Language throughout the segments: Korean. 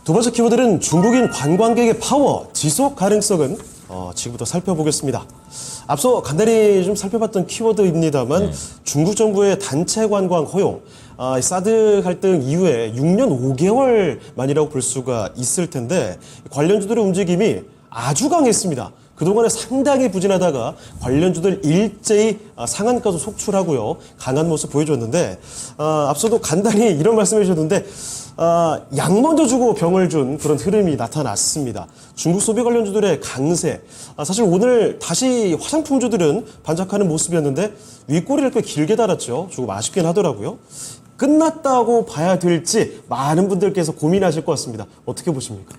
두 번째 키워드는 중국인 관광객의 파워, 지속 가능성은 지금부터 살펴보겠습니다. 앞서 간단히 좀 살펴봤던 키워드입니다만 중국 정부의 단체 관광 허용, 사드 갈등 이후에 6년 5개월 만이라고 볼 수가 있을 텐데 관련주들의 움직임이 아주 강했습니다. 그동안에 상당히 부진하다가 관련주들 일제히 상한가도 속출하고요. 강한 모습 보여줬는데 앞서도 간단히 이런 말씀해 주셨는데 약 먼저 주고 병을 준 그런 흐름이 나타났습니다. 중국 소비 관련주들의 강세. 사실 오늘 다시 화장품주들은 반짝하는 모습이었는데 윗꼬리를 꽤 길게 달았죠. 조금 아쉽긴 하더라고요. 끝났다고 봐야 될지 많은 분들께서 고민하실 것 같습니다. 어떻게 보십니까?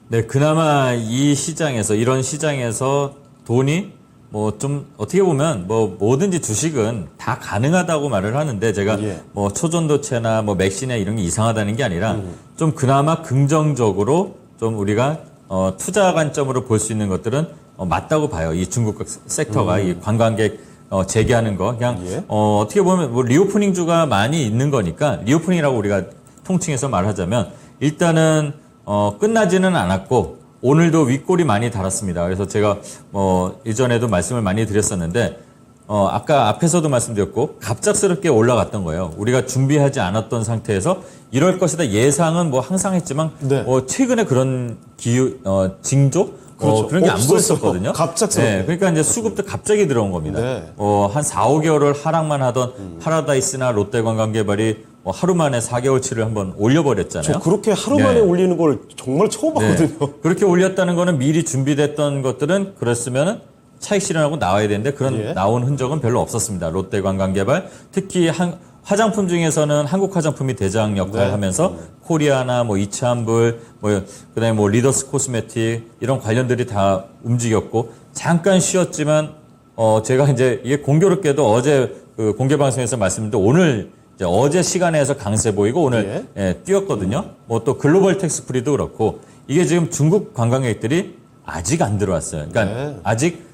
네, 그나마 이 시장에서, 이런 시장에서 돈이 뭐 좀 어떻게 보면 뭐 뭐든지 주식은 다 가능하다고 말을 하는데 제가 뭐 초전도체나 뭐 맥시나 이런 게 이상하다는 게 아니라 좀 그나마 긍정적으로 좀 우리가 투자 관점으로 볼 수 있는 것들은 맞다고 봐요. 이 중국 섹터가 이 관광객 재개하는 거 그냥 어떻게 보면 뭐 리오프닝주가 많이 있는 거니까 리오프닝이라고 우리가 통칭해서 말하자면 일단은 끝나지는 않았고 오늘도 윗골이 많이 달았습니다. 그래서 제가 이전에도 말씀을 많이 드렸었는데 아까 앞에서도 말씀드렸고 갑작스럽게 올라갔던 거예요. 우리가 준비하지 않았던 상태에서 이럴 것이다 예상은 뭐 항상 했지만 최근에 그런 징조 그렇죠. 그런 게 안 보였었거든요. 갑작스럽게. 네, 그러니까 이제 수급도 갑자기 들어온 겁니다. 한 4, 5개월을 하락만 하던 파라다이스나 롯데관광개발이 하루 만에 4개월치를 한번 올려버렸잖아요. 저 그렇게 하루 만에 올리는 걸 정말 처음 봤거든요. 그렇게 올렸다는 거는 미리 준비됐던 것들은 그랬으면 차익 실현하고 나와야 되는데 그런 나온 흔적은 별로 없었습니다. 롯데관광개발 특히 화장품 중에서는 한국 화장품이 대장 역할을 하면서 코리아나 뭐 이차한불 그다음에 뭐 리더스 코스메틱 이런 관련들이 다 움직였고 잠깐 쉬었지만 제가 이제 이게 공교롭게도 어제 그 공개 방송에서 말씀드렸는데 오늘 이제 어제 시간에서 강세 보이고 오늘 뛰었거든요. 뭐 또 글로벌 텍스프리도 그렇고 이게 지금 중국 관광객들이 아직 안 들어왔어요. 그러니까 아직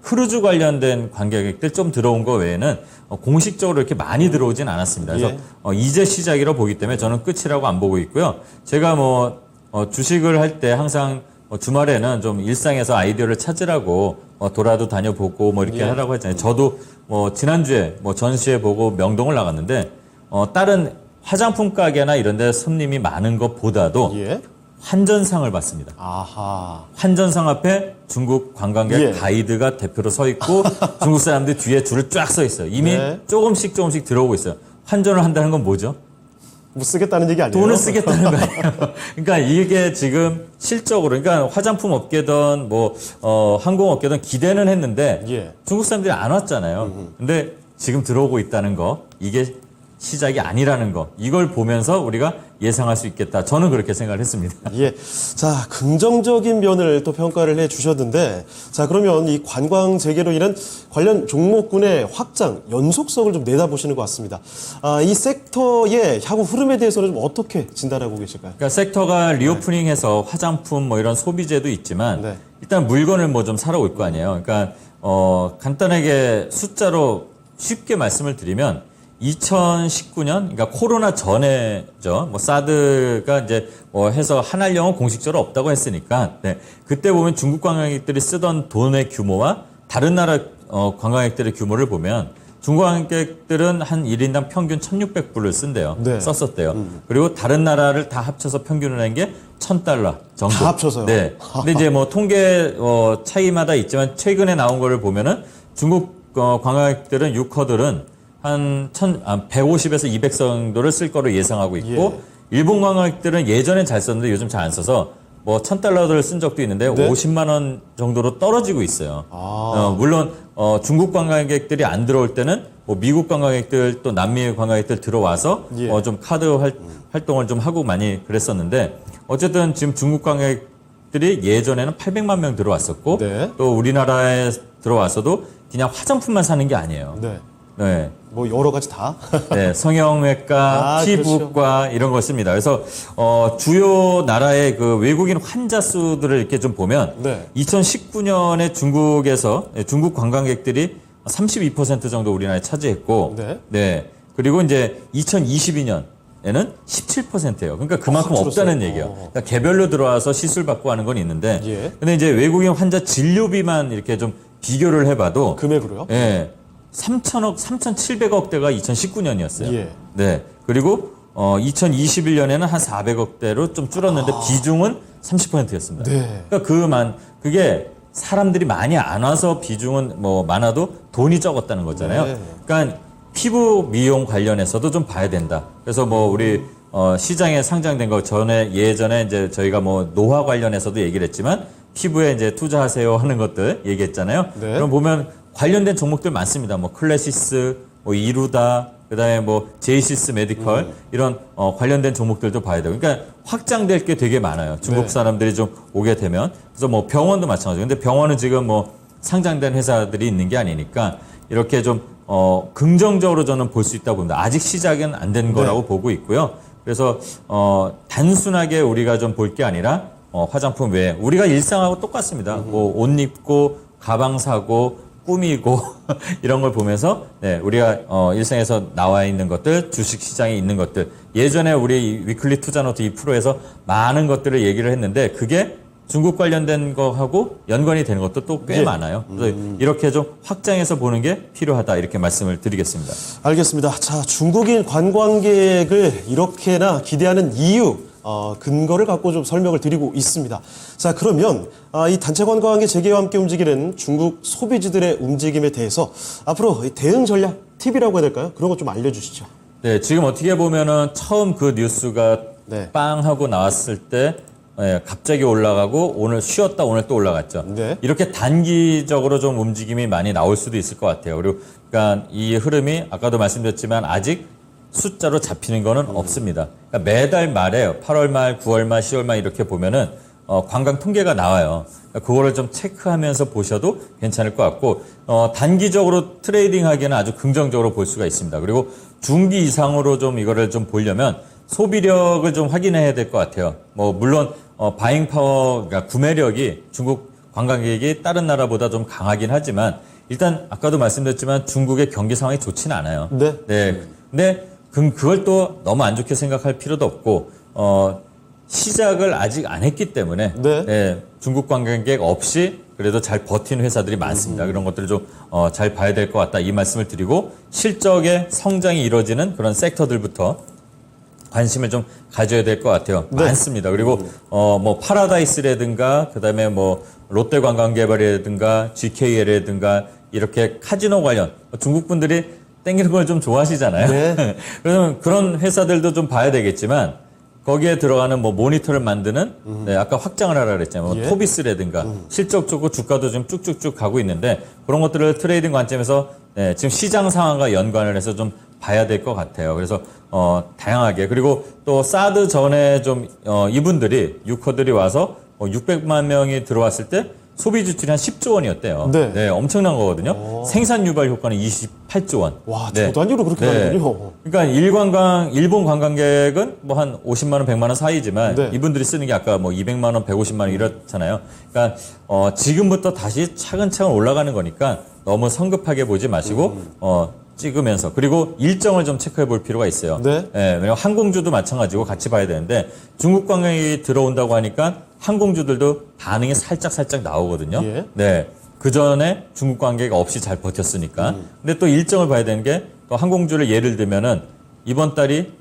크루즈 관련된 관광객들 좀 들어온 거 외에는 공식적으로 이렇게 많이 들어오진 않았습니다. 그래서 이제 시작이라 보기 때문에 저는 끝이라고 안 보고 있고요. 제가 주식을 할 때 항상 주말에는 좀 일상에서 아이디어를 찾으라고 돌아도 다녀보고 이렇게 하라고 했잖아요. 저도 지난주에 전시회 보고 명동을 나갔는데 다른 화장품 가게나 이런 데 손님이 많은 것보다도 환전상을 봤습니다. 환전상 앞에 중국 관광객 가이드가 대표로 서 있고 중국 사람들이 뒤에 줄을 쫙 서 있어요. 이미 조금씩 들어오고 있어요. 환전을 한다는 건 뭐죠? 뭐 쓰겠다는 얘기 아니에요? 돈을 쓰겠다는 거예요. 그러니까 이게 지금 실적으로, 그러니까 화장품 업계든 항공 업계든 기대는 했는데 중국 사람들이 안 왔잖아요. 근데 지금 들어오고 있다는 거, 이게 시작이 아니라는 거, 이걸 보면서 우리가 예상할 수 있겠다. 저는 그렇게 생각을 했습니다. 자, 긍정적인 면을 또 평가를 해 주셨는데, 자, 그러면 이 관광 재개로 인한 관련 종목군의 확장, 연속성을 좀 내다보시는 것 같습니다. 이 섹터의 향후 흐름에 대해서는 좀 어떻게 진단하고 계실까요? 그러니까 섹터가 리오프닝해서 화장품 이런 소비재도 있지만, 일단 물건을 좀 사러 올 거 아니에요. 그러니까, 간단하게 숫자로 쉽게 말씀을 드리면, 2019년, 그러니까 코로나 전에죠. 사드가 이제 해서 한알령은 공식적으로 없다고 했으니까, 그때 보면 중국 관광객들이 쓰던 돈의 규모와 다른 나라 관광객들의 규모를 보면 중국 관광객들은 한 1인당 평균 1,600불을 쓴대요. 썼었대요. 그리고 다른 나라를 다 합쳐서 평균을 한 게 1,000달러 정도. 다 합쳐서요? 네. 근데 이제 통계 차이마다 있지만 최근에 나온 거를 보면은 중국 관광객들은 유커들은 한 150에서 200 정도를 쓸 거로 예상하고 있고 일본 관광객들은 예전엔 잘 썼는데 요즘 잘 안 써서 1,000달러를 쓴 적도 있는데 50만 원 정도로 떨어지고 있어요. 물론 중국 관광객들이 안 들어올 때는 미국 관광객들 또 남미 관광객들 들어와서 좀 카드 활동을 좀 하고 많이 그랬었는데 어쨌든 지금 중국 관광객들이 예전에는 800만 명 들어왔었고 또 우리나라에 들어와서도 그냥 화장품만 사는 게 아니에요. 뭐 여러 가지 다. 성형외과, 피부과 이런 거 씁니다. 그래서 주요 나라의 그 외국인 환자 수들을 이렇게 좀 보면 2019년에 중국에서 중국 관광객들이 32% 정도 우리나라에 차지했고, 그리고 이제 2022년 에는 17%예요. 그러니까 그만큼 줄었어요. 없다는 얘기예요. 그러니까 개별로 들어와서 시술 받고 하는 건 있는데, 예. 근데 이제 외국인 환자 진료비만 이렇게 좀 비교를 해봐도, 금액으로요? 예, 3,700억대가 2019년이었어요. 예. 네. 그리고 2021년에는 한 400억대로 좀 줄었는데 비중은 30%였습니다. 네. 그러니까 그게 사람들이 많이 안 와서 비중은 뭐 많아도 돈이 적었다는 거잖아요. 네. 그러니까 피부 미용 관련해서도 좀 봐야 된다. 그래서 뭐 우리 시장에 상장된 거 예전에 이제 저희가 뭐 노화 관련해서도 얘기를 했지만 피부에 이제 투자하세요 하는 것들 얘기했잖아요. 네. 그럼 보면 관련된 종목들 많습니다. 뭐 클래시스, 뭐 이루다, 그다음에 뭐 제이시스 메디컬 이런 관련된 종목들도 봐야 되고, 그러니까 확장될 게 되게 많아요. 중국 네. 사람들이 좀 오게 되면. 그래서 뭐 병원도 마찬가지고. 근데 병원은 지금 뭐 상장된 회사들이 있는 게 아니니까 이렇게 좀 긍정적으로 저는 볼 수 있다고 봅니다. 아직 시작은 안 된 거라고 보고 있고요. 그래서 단순하게 우리가 좀 볼 게 아니라 화장품 외에 우리가 일상하고 똑같습니다. 뭐 옷 입고 가방 사고 꾸미고 이런 걸 보면서 네, 우리가 일상에서 나와 있는 것들, 주식 시장에 있는 것들, 예전에 우리 위클리 투자노트 2%에서 많은 것들을 얘기를 했는데 그게 중국 관련된 거하고 연관이 되는 것도 또 꽤 예. 많아요. 그래서 이렇게 좀 확장해서 보는 게 필요하다 이렇게 말씀을 드리겠습니다. 알겠습니다. 자, 중국인 관광객을 이렇게나 기대하는 이유, 근거를 갖고 좀 설명을 드리고 있습니다. 자, 그러면 이 단체 관광의 재개와 함께 움직이는 중국 소비지들의 움직임에 대해서 앞으로 이 대응 전략 팁이라고 해야 될까요? 그런 거 좀 알려주시죠. 네, 지금 어떻게 보면은 처음 그 뉴스가 네. 빵 하고 나왔을 때 갑자기 올라가고 오늘 쉬었다 오늘 또 올라갔죠. 네. 이렇게 단기적으로 좀 움직임이 많이 나올 수도 있을 것 같아요. 그리고 그러니까 이 흐름이 아까도 말씀드렸지만 아직 숫자로 잡히는 거는 없습니다. 그러니까 매달 말에 8월 말, 9월 말, 10월 말 이렇게 보면은 관광 통계가 나와요. 그러니까 그거를 좀 체크하면서 보셔도 괜찮을 것 같고 단기적으로 트레이딩하기에는 아주 긍정적으로 볼 수가 있습니다. 그리고 중기 이상으로 좀 이거를 좀 보려면 소비력을 좀 확인해야 될 것 같아요. 뭐 물론 바잉 파워, 그러니까 구매력이 중국 관광객이 다른 나라보다 좀 강하긴 하지만 일단 아까도 말씀드렸지만 중국의 경기 상황이 좋지는 않아요. 네. 네. 근데 그걸 또 너무 안 좋게 생각할 필요도 없고 시작을 아직 안 했기 때문에 네. 네, 중국 관광객 없이 그래도 잘 버틴 회사들이 많습니다. 그런 것들을 좀 잘 봐야 될 것 같다 이 말씀을 드리고 실적의 성장이 이루어지는 그런 섹터들부터 관심을 좀 가져야 될 것 같아요. 네. 많습니다. 그리고 뭐 파라다이스라든가 그다음에 뭐 롯데관광개발이라든가 GKL이라든가 이렇게 카지노 관련 중국 분들이 땡기는 걸 좀 좋아하시잖아요. 네. 그러면 그런 회사들도 좀 봐야 되겠지만 거기에 들어가는 뭐 모니터를 만드는 네, 아까 확장을 하라 그랬잖아요. 뭐 예. 토비스라든가 실적 좋고 주가도 좀 쭉쭉쭉 가고 있는데 그런 것들을 트레이딩 관점에서 네, 지금 시장 상황과 연관을 해서 좀 봐야 될 것 같아요. 그래서 다양하게 그리고 또 사드 전에 좀 이분들이 유커들이 와서 600만 명이 들어왔을 때 소비 지출이 한 10조 원이었대요. 네. 엄청난 거거든요. 생산 유발 효과는 28조 원. 와, 네. 조 단위로 그렇게 가는군요. 그러니까 일본 관광객은 뭐 한 50만 원, 100만 원 사이지만 네. 이분들이 쓰는 게 아까 뭐 200만 원, 150만 원 이렇잖아요. 그러니까 지금부터 다시 차근차근 올라가는 거니까 너무 성급하게 보지 마시고 찍으면서 그리고 일정을 좀 체크해 볼 필요가 있어요. 네. 왜냐면 항공주도 마찬가지고 같이 봐야 되는데 중국 관광객이 들어온다고 하니까 항공주들도 반응이 살짝 나오거든요. 예. 네. 그 전에 중국 관객 없이 잘 버텼으니까. 근데 또 일정을 봐야 되는 게 또 항공주를 예를 들면은 이번 달이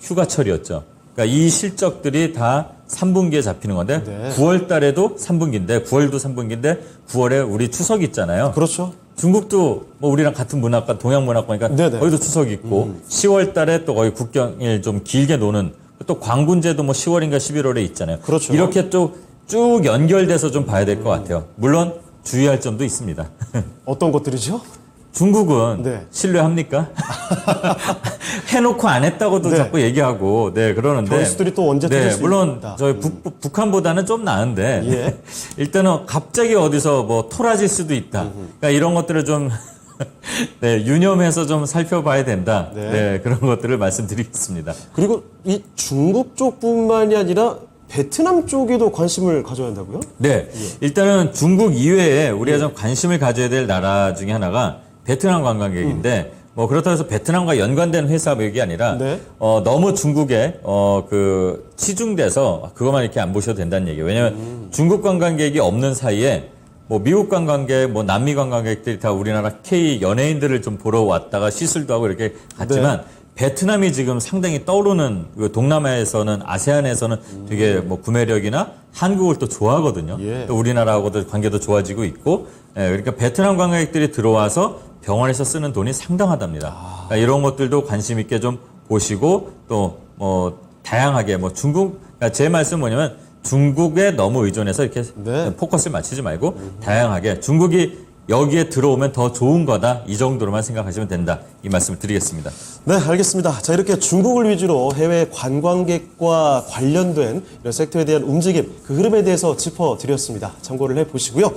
휴가철이었죠. 그러니까 이 실적들이 다 3분기에 잡히는 건데 네. 9월 달에도 3분기인데 9월도 3분기인데 9월에 우리 추석 있잖아요. 그렇죠. 중국도 뭐 우리랑 같은 문화권, 동양 문화권이니까 네네. 거기도 추석 있고 10월 달에 또 거기 국경일 좀 길게 노는 또 광군제도 뭐 10월인가 11월에 있잖아요. 그렇죠. 이렇게 쭉 연결돼서 좀 봐야 될 것 같아요. 물론 주의할 점도 있습니다. 어떤 것들이죠? 중국은 네. 신뢰합니까? 해놓고 안 했다고도 네. 자꾸 얘기하고 그러는데 변수들이 또 언제 터질 수 물론 있다. 저희 북한보다는 좀 나은데 예. 일단은 갑자기 어디서 뭐 토라질 수도 있다. 그러니까 이런 것들을 좀 네, 유념해서 좀 살펴봐야 된다. 네. 네, 그런 것들을 말씀드리겠습니다. 그리고 이 중국 쪽뿐만이 아니라 베트남 쪽에도 관심을 가져야 한다고요? 네, 일단은 중국 이외에 우리가 좀 관심을 가져야 될 나라 중에 하나가 베트남 관광객인데 뭐 그렇다고 해서 베트남과 연관된 회사 얘기 아니라 네. 너무 중국에 그 치중돼서 그것만 이렇게 안 보셔도 된다는 얘기예요. 왜냐면 중국 관광객이 없는 사이에 뭐 미국 관광객, 뭐 남미 관광객들이 다 우리나라 K 연예인들을 좀 보러 왔다가 시술도 하고 이렇게 갔지만 베트남이 지금 상당히 떠오르는 그 동남아에서는 아세안에서는 되게 뭐 구매력이나 한국을 또 좋아하거든요. 예. 또 우리나라하고도 관계도 좋아지고 있고, 그러니까 베트남 관광객들이 들어와서 병원에서 쓰는 돈이 상당하답니다. 그러니까 이런 것들도 관심 있게 좀 보시고 또 뭐 다양하게 뭐 중국, 그러니까 제 말씀은 뭐냐면 중국에 너무 의존해서 이렇게 네. 포커스를 맞추지 말고 다양하게 중국이 여기에 들어오면 더 좋은 거다. 이 정도로만 생각하시면 된다. 이 말씀을 드리겠습니다. 네, 알겠습니다. 자, 이렇게 중국을 위주로 해외 관광객과 관련된 이런 섹터에 대한 움직임, 그 흐름에 대해서 짚어드렸습니다. 참고를 해보시고요.